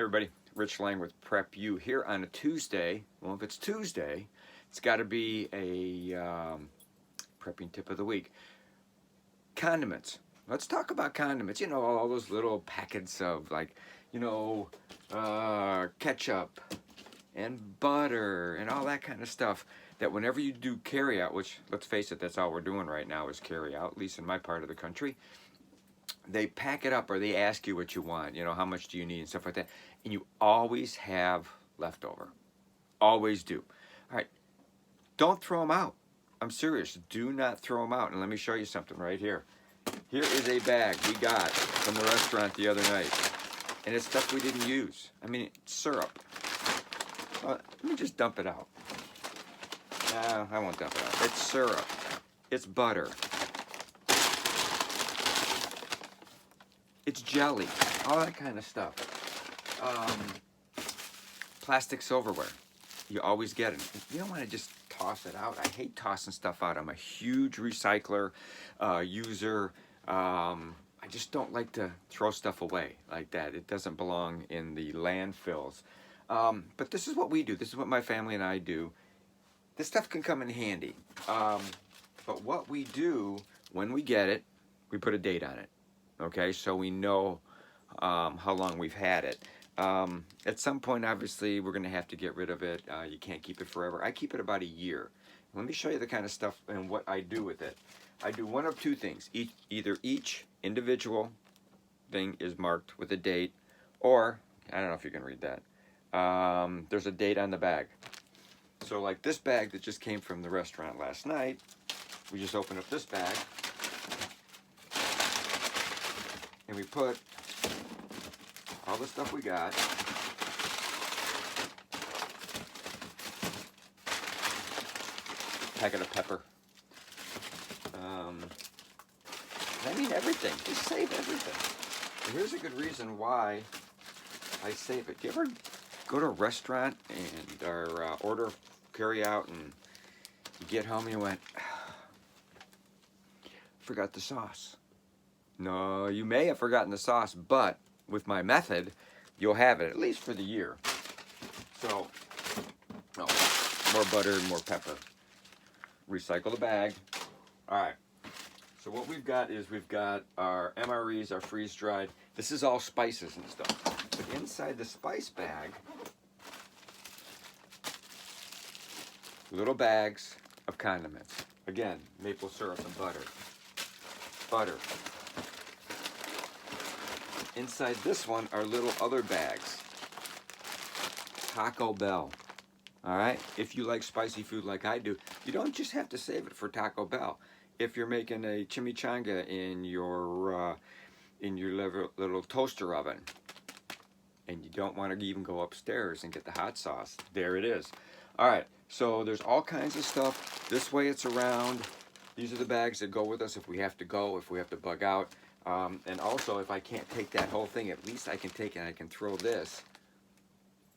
everybody, Rich Lang with Prep U here on a Tuesday. Well, if it's Tuesday, it's got to be a prepping tip of the week. Condiments. Let's talk about condiments. You know, all those little packets of ketchup and butter and all that kind of stuff that whenever you do carry out, which let's face it, that's all we're doing right now is carry out, at least in my part of the country. They pack it up or they ask you what you want, you know, how much do you need and stuff like that. And you always have leftover. Always do. All right. Don't throw them out. I'm serious. Do not throw them out. And let me show you something right here. Here is a bag we got from the restaurant the other night. And it's stuff we didn't use. I mean, it's syrup. Let me just dump it out. No, I won't dump it out. It's syrup. It's butter. It's jelly, all that kind of stuff. Plastic silverware, you always get it. You don't want to just toss it out. I hate tossing stuff out. I'm a huge recycler, user. I just don't like to throw stuff away like that. It doesn't belong in the landfills. But this is what we do. This is what my family and I do. This stuff can come in handy. But what we do when we get it, we put a date on it. Okay, so we know how long we've had it. At some point, obviously, we're going to have to get rid of it. You can't keep it forever. I keep it about a year. Let me show you the kind of stuff and what I do with it. I do one of two things. Either each individual thing is marked with a date, or, I don't know if you can read that, there's a date on the bag. So like this bag that just came from the restaurant last night, we just opened up this bag, and we put all the stuff we got. Packet of pepper. I mean everything. Just save everything. And here's a good reason why I save it. Do you ever go to a restaurant and order carry out and you get home and you went, forgot the sauce? No, you may have forgotten the sauce, but with my method, you'll have it at least for the year. So, more butter and more pepper. Recycle the bag. All right. So what we've got is we've got our MREs, our freeze-dried. This is all spices and stuff. But inside the spice bag, little bags of condiments. Again, maple syrup and butter. Butter. Inside this one are little other bags. Taco Bell. All right? If you like spicy food like I do, you don't just have to save it for Taco Bell. If you're making a chimichanga in your little toaster oven, and you don't want to even go upstairs and get the hot sauce, there it is. All right, so there's all kinds of stuff. This way it's around. These are the bags that go with us if we have to go, if we have to bug out. And also, if I can't take that whole thing, at least I can take it and I can throw this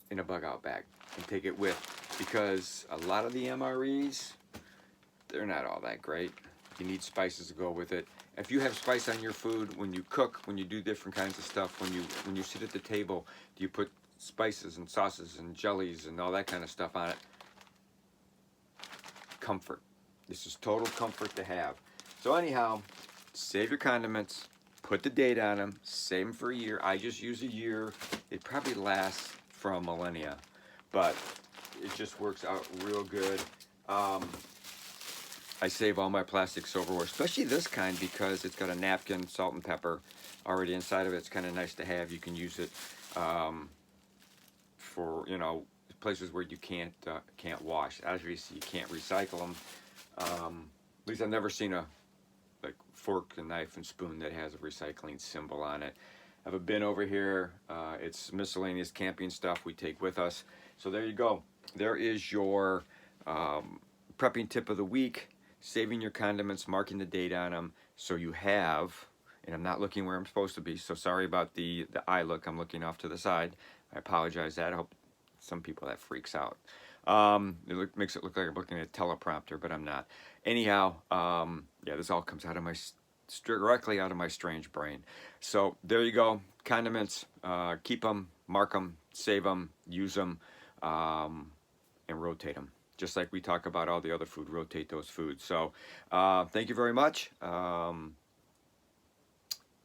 in a bug out bag and take it with. Because a lot of the MREs, they're not all that great. You need spices to go with it. If you have spice on your food, when you cook, when you do different kinds of stuff, when you sit at the table, do you put spices and sauces and jellies and all that kind of stuff on it? Comfort. This is total comfort to have. So anyhow, save your condiments, put the date on them, save them for a year. I just use a year. It probably lasts for a millennia, but it just works out real good. I save all my plastic silverware, especially this kind, because it's got a napkin, salt and pepper already inside of it. It's kind of nice to have. You can use it for, you know, places where you can't wash. Obviously, you can't recycle them. At least I've never seen a fork and knife and spoon that has a recycling symbol on it. I have a bin over here. It's miscellaneous camping stuff we take with us. So there you go. There is your prepping tip of the week. Saving your condiments, marking the date on them, so you have, and I'm not looking where I'm supposed to be, so sorry about the eye look. I'm looking off to the side. I apologize that. I hope some people that freaks out. Makes it look like I'm looking at a teleprompter, but I'm not. Anyhow, yeah, this all comes out of my directly out of my strange brain. So there you go. Condiments, keep them, mark them, save them, use them, and rotate them. Just like we talk about all the other food, rotate those foods. So thank you very much.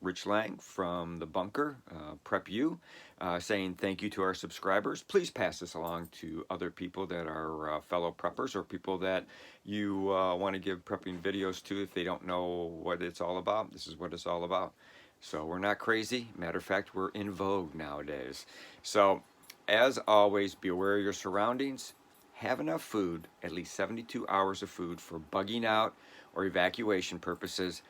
Rich Lang from the bunker, Prep You, saying thank you to our subscribers. Please pass this along to other people that are fellow preppers, or people that you want to give prepping videos to if they don't know what it's all about. This is what it's all about. So we're not crazy. Matter of fact, we're in vogue nowadays. So as always, be aware of your surroundings. Have enough food, at least 72 hours of food for bugging out or evacuation purposes,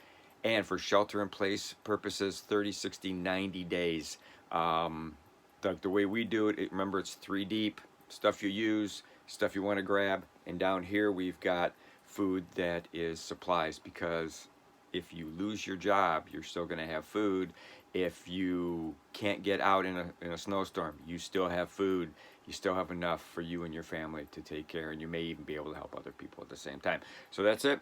and for shelter in place purposes, 30, 60, 90 days. The way we do it, remember, it's 3 deep: stuff you use, stuff you want to grab, and down here we've got food that is supplies, because if you lose your job, you're still going to have food. If you can't get out in a snowstorm, you still have food. You still have enough for you and your family to take care, and you may even be able to help other people at the same time. So that's it.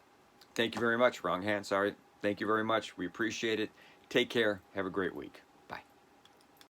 Thank you very much. Wrong hand, sorry. Thank you very much. We appreciate it. Take care. Have a great week.